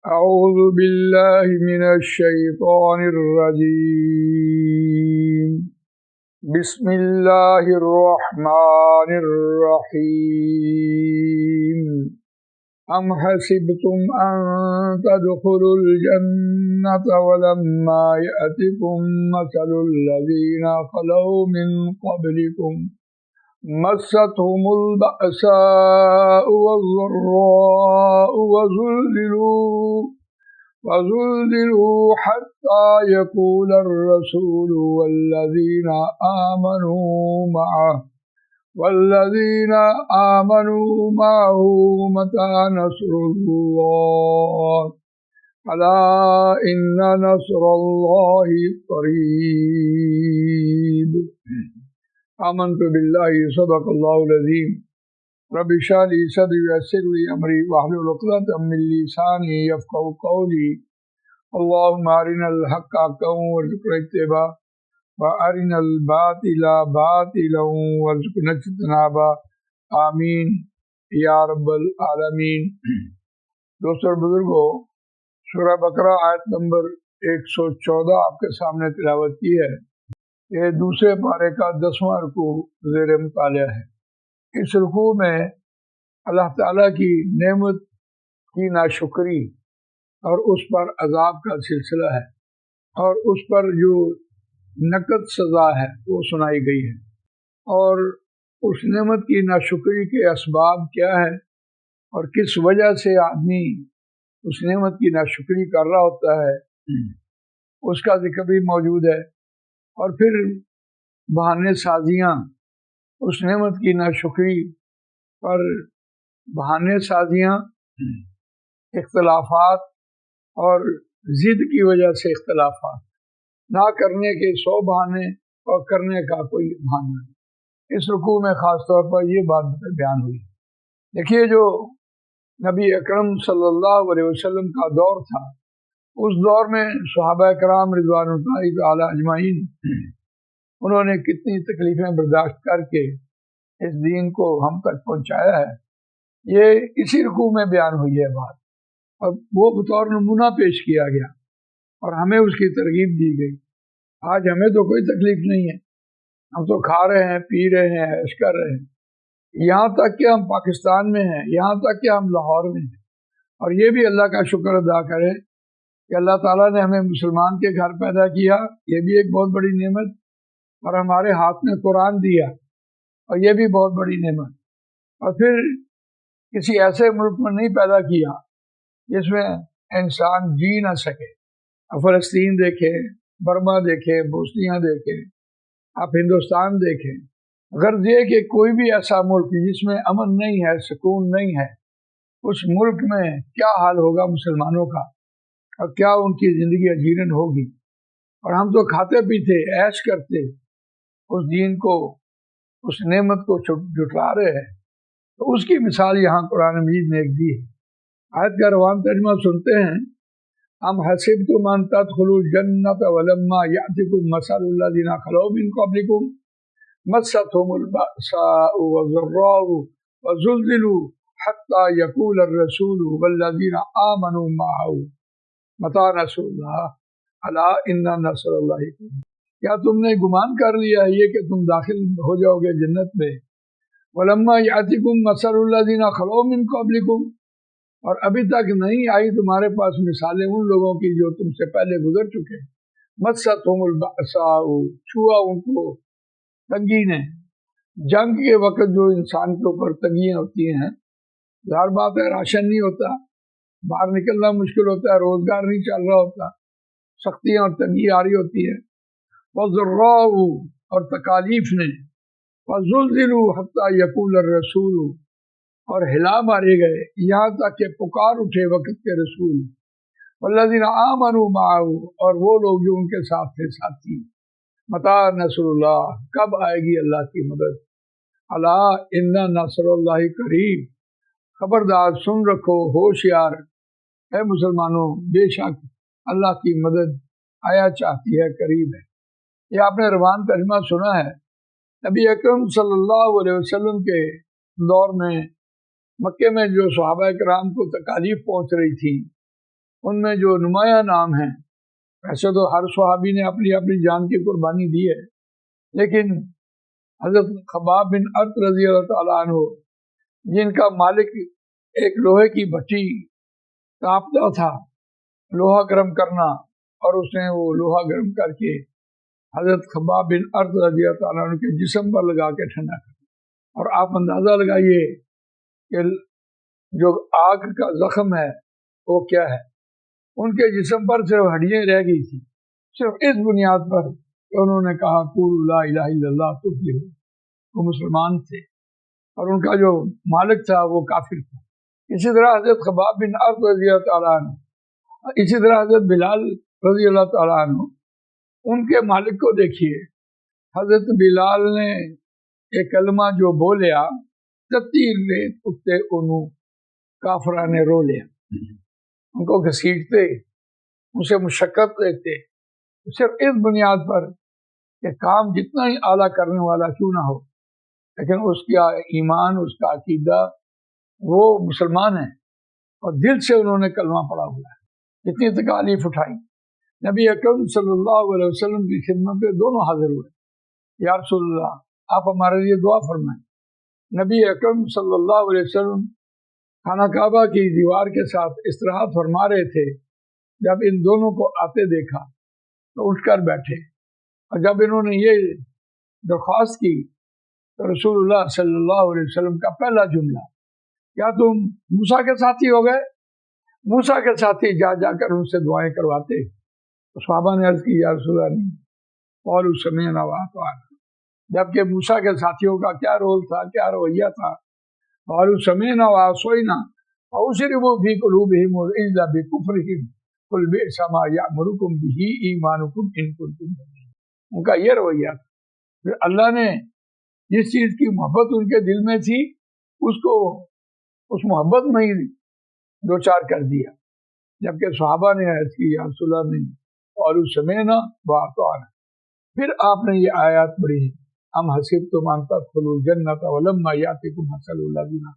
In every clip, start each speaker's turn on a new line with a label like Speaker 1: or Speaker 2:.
Speaker 1: أعوذ بالله من الشيطان الرجيم. بسم الله الرحمن الرحيم. أم حسبتم أن تدخلوا الجنة ولما يأتكم مثل الذين خلوا من قبلكم مستهم البأساء والضراء وزلزلوا حتى يقول الرسول والذين آمنوا معه متى نصر الله ألا إن نصر الله قريب. آمنت بالله صدق الله العظيم. رب اشرح لي صدري ويسر لي امري واحلل عقدة من لساني يفقهوا قولي. اللهم ارنا الحق حقا وارزقنا اتباعه وارنا الباطل باطلا وارزقنا اجتنابه. آمین یا رب العالمین. دوستو اور بزرگوں، سورہ بقرہ آیت نمبر 114 آپ کے سامنے تلاوت کی ہے. یہ دوسرے پارے کا 10واں رکوع زیر مطالعہ ہے. اس رکوع میں اللہ تعالیٰ کی نعمت کی ناشکری اور اس پر عذاب کا سلسلہ ہے، اور اس پر جو نقد سزا ہے وہ سنائی گئی ہے، اور اس نعمت کی ناشکری کے اسباب کیا ہے اور کس وجہ سے آدمی اس نعمت کی ناشکری کر رہا ہوتا ہے اس کا ذکر بھی موجود ہے. اور پھر بہانے سازیاں، اس نعمت کی ناشکری پر بہانے سازیاں، اختلافات اور ضد کی وجہ سے اختلافات، نہ کرنے کے 100 بہانے اور کرنے کا کوئی بہانہ نہیں. اس رکوع میں خاص طور پر یہ بات بیان ہوئی. دیکھیے، جو نبی اکرم صلی اللہ علیہ وسلم کا دور تھا، اس دور میں صحابہ کرام رضوان اللہ تعالی اجمعین انہوں نے کتنی تکلیفیں برداشت کر کے اس دین کو ہم تک پہنچایا ہے. یہ اسی رکوع میں بیان ہوئی ہے بات، اور وہ بطور نمونہ پیش کیا گیا اور ہمیں اس کی ترغیب دی گئی. آج ہمیں تو کوئی تکلیف نہیں ہے، ہم تو کھا رہے ہیں، پی رہے ہیں، عیش کر رہے ہیں. یہاں تک کہ ہم پاکستان میں ہیں، یہاں تک کہ ہم لاہور میں ہیں. اور یہ بھی اللہ کا شکر ادا کریں کہ اللہ تعالیٰ نے ہمیں مسلمان کے گھر پیدا کیا، یہ بھی ایک بہت بڑی نعمت، اور ہمارے ہاتھ میں قرآن دیا، اور یہ بھی بہت بڑی نعمت. اور پھر کسی ایسے ملک میں نہیں پیدا کیا جس میں انسان جی نہ سکے. فلسطین دیکھیں، برما دیکھیں، بوسنیا دیکھیں، آپ ہندوستان دیکھیں. غرض یہ کہ کوئی بھی ایسا ملک جس میں امن نہیں ہے، سکون نہیں ہے، اس ملک میں کیا حال ہوگا مسلمانوں کا، اور کیا ان کی زندگی اجیرن ہوگی. اور ہم تو کھاتے پیتے عیش کرتے اس دین کو، اس نعمت کو جھٹلا رہے ہیں. تو اس کی مثال یہاں قرآن مجید نے ایک دی ہے. آیت کا روان ترجمہ سنتے ہیں. ام حسبتم ان تدخلوا الجنة ولما يأتكم مثل الذين خلوا من قبلكم مستهم البأساء والضراء وزلزلوا حتى يقول الرسول والذين آمنوا معه متى نصر الله الا ان نصر الله قریب. کیا تم نے گمان کر لیا ہے یہ کہ تم داخل ہو جاؤ گے جنت میں؟ ولما یاتکم مثل الذین خلوا من قبلکم، اور ابھی تک نہیں آئی تمہارے پاس مثالیں ان لوگوں کی جو تم سے پہلے گزر چکے. مستهم البأساء، چھوا ان کو تنگی نے. جنگ کے وقت جو انسان کے اوپر تنگیاں ہوتی ہیں، ظاہر بات ہے راشن نہیں ہوتا، باہر نکلنا مشکل ہوتا ہے، روزگار نہیں چل رہا ہوتا، سختیاں اور تنگی آ رہی ہوتی ہے. وَالضَّرَّاءُ، اور تکالیف نے. وَزُلْزِلُوا حَتَّى يَقُولَ الرَّسُولُ، اور ہلا مارے گئے یہاں تک کہ پکار اٹھے وقت کے رسول. وَالَّذِينَ آمَنُوا مَعَهُ، اور وہ لوگ جو ان کے ساتھ تھے ساتھی. متى نصر اللہ، کب آئے گی اللہ کی مدد. الا ان نصر اللہ قریب، خبردار سن رکھو، ہوشیار اے مسلمانوں، بے شک اللہ کی مدد آیا چاہتی ہے، قریب ہے. یہ آپ نے روان ترجمہ سنا ہے. نبی اکرم صلی اللہ علیہ وسلم کے دور میں مکے میں جو صحابہ کرام کو تکالیف پہنچ رہی تھی، ان میں جو نمایاں نام ہیں، ویسے تو ہر صحابی نے اپنی اپنی جان کی قربانی دی ہے، لیکن حضرت خباب بن ارت رضی اللہ تعالیٰ عنہ، جن کا مالک ایک لوہے کی بھٹی کانپتا تھا لوہا گرم کرنا، اور اس نے وہ لوہا گرم کر کے حضرت خباب بن ارت رضی اللہ تعالیٰ عنہ کے جسم پر لگا کے ٹھنڈا کر، اور آپ اندازہ لگائیے کہ جو آگ کا زخم ہے وہ کیا ہے۔ ان کے جسم پر صرف ہڈیاں رہ گئی تھی، صرف اس بنیاد پر کہ انہوں نے کہا قولوا لا الہ الا اللہ تفلحوا، وہ مسلمان تھے، اور ان کا جو مالک تھا وہ کافر تھا۔ اسی طرح حضرت خباب بن ارت رضی اللہ تعالیٰ عنہ، اسی طرح حضرت بلال رضی اللہ تعالیٰ عنہ، ان کے مالک کو دیکھیے، حضرت بلال نے ایک کلمہ جو بولیا، تتیر نے اٹھتے انہوں کافرہ نے رو لیا، ان کو گھسیٹتے، ان سے مشقت دیتے، صرف اس بنیاد پر کہ کام جتنا ہی اعلیٰ کرنے والا کیوں نہ ہو، لیکن اس کا ایمان، اس کا عقیدہ، وہ مسلمان ہیں اور دل سے انہوں نے کلمہ پڑھا ہوا ہے۔ اتنی تکالیف اٹھائی، نبی اکرم صلی اللہ علیہ وسلم کی خدمت پہ دونوں حاضر ہوئے، یا رسول اللہ آپ ہمارے لیے دعا فرمائیں۔ نبی اکرم صلی اللہ علیہ وسلم خانہ کعبہ کی دیوار کے ساتھ استراحت فرما رہے تھے، جب ان دونوں کو آتے دیکھا تو اٹھ کر بیٹھے، اور جب انہوں نے یہ درخواست کی تو رسول اللہ صلی اللہ علیہ وسلم کا پہلا جملہ، کیا تم موسیٰ کے ساتھی ہو گئے؟ موسیٰ کے ساتھی جا جا کر ان سے دعائیں کرواتے۔ تو صحابہ نے عرض کی یا رسول اللہ نہیں، قولوا سمعنا واطعنا، جبکہ موسیٰ کے ساتھیوں کا کیا رول تھا، کیا رویہ تھا، قالوا سمعنا وعصینا واشربوا فی قلوبہم العجل بکفرہم قل بئس ما یأمرکم بہ ایمانکم ان کنتم مؤمنین، ان کا یہ رویہ تھا۔ پھر اللہ نے جس چیز کی محبت ان کے دل میں تھی اس کو اس محبت میں ہی دو چار کر دیا، جبکہ صحابہ نے عرض کی یا رسول اللہ نہیں، قالوا سمعنا واطعنا۔ پھر آپ نے یہ آیات پڑھی، ام حسبتم ان تدخلوا الجنة ولما يأتكم مثل الذين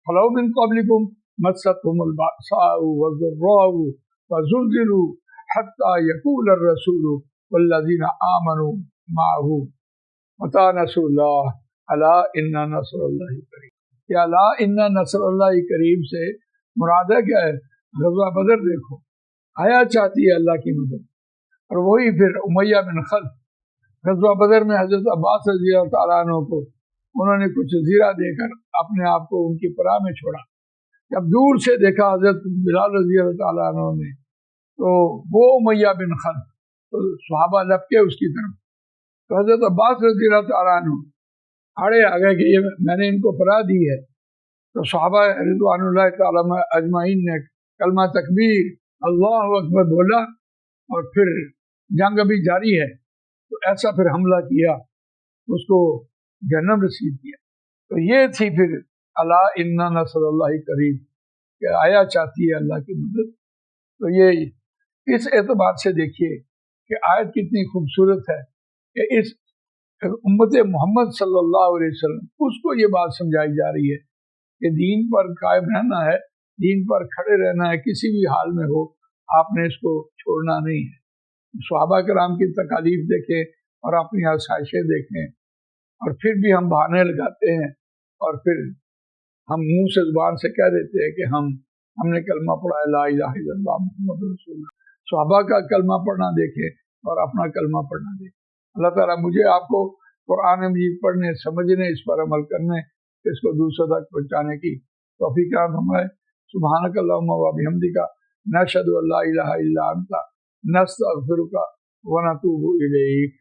Speaker 1: خلوا من قبلكم مستهم البأساء والضراء وزلزلوا حتى يقول الرسول والذين آمنوا معه متى نصر الله الا ان نصر الله قریب۔ یا الا ان نصر اللہ قریب سے مراد ہے کیا ہے؟ غزوہ بدر دیکھو، آیا چاہتی ہے اللہ کی مدد، اور وہی پھر امیہ بن خلف غزوہ بدر میں حضرت عباس رضی اللہ تعالیٰ عنہ کو انہوں نے کچھ زیرہ دے کر اپنے آپ کو ان کی پناہ میں چھوڑا۔ جب دور سے دیکھا حضرت بلال رضی اللہ تعالیٰ عنہ نے تو وہ امیہ بن خلف، تو صحابہ لپکے اس کی طرف، تو حضرت عباس رضی اللہ تعالیٰ عنہ آڑے آ گئے کہ یہ میں نے ان کو پناہ دی ہے۔ تو صحابہ رضوان اللہ تعالیٰ اجمعین نے کلمہ تکبیر اللہ اکبر بولا، اور پھر جنگ ابھی جاری ہے تو ایسا پھر حملہ کیا، اس کو جہنم رسید کیا۔ تو یہ تھی پھر الا ان نصر اللہ قریب، کہ آیا چاہتی ہے اللہ کی مدد۔ تو یہ اس اعتبار سے دیکھیے کہ آیت کتنی خوبصورت ہے کہ اس امت محمد صلی اللہ علیہ وسلم اس کو یہ بات سمجھائی جا رہی ہے کہ دین پر قائم رہنا ہے، دین پر کھڑے رہنا ہے، کسی بھی حال میں ہو آپ نے اس کو چھوڑنا نہیں ہے۔ صحابہ کرام کی تکالیف دیکھیں اور اپنی آسائشیں دیکھیں، اور پھر بھی ہم بہانے لگاتے ہیں، اور پھر ہم منہ سے زبان سے کہہ دیتے ہیں کہ ہم نے کلمہ پڑھا ہے لا الہ الا اللہ محمد رسول اللہ۔ صحابہ کا کلمہ پڑھنا دیکھیں اور اپنا کلمہ پڑھنا دیکھیں۔ اللہ تعالیٰ مجھے آپ کو قرآن مجید پڑھنے، سمجھنے، اس پر عمل کرنے، اس کو دوسروں تک پہنچانے کی توفیق عطا فرمائے۔ سبحانک اللہم و بحمدک نشہد ان لا الہ الا انت نستغفرک ونتوب الیک۔